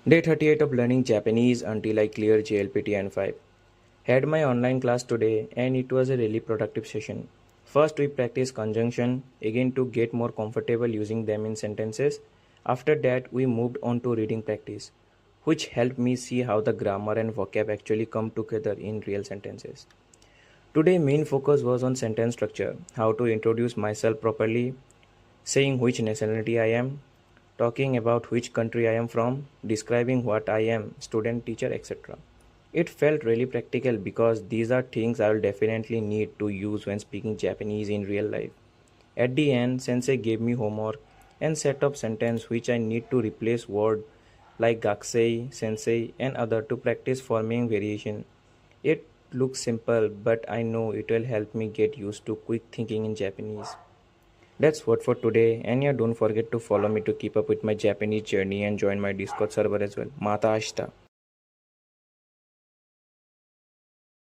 Day 38 of learning Japanese until I cleared JLPT N5. Had my online class today and it was a really productive session. First we practiced conjunction again to get more comfortable using them in sentences. After that we moved on to reading practice, which helped me see how the grammar and vocab actually come together in real sentences. Today main focus was on sentence structure, how to introduce myself properly, saying which nationality I am, talking about which country I am from, describing what I am, student, teacher, etc. It felt really practical because these are things I will definitely need to use when speaking Japanese in real life. At the end, Sensei gave me homework and set up sentence which I need to replace word like gakusei, sensei and other to practice forming variation. It looks simple, but I know it will help me get used to quick thinking in Japanese. That's what for today. And yeah, don't forget to follow me to keep up with my Japanese journey and join my Discord server as well. Mata Ashita.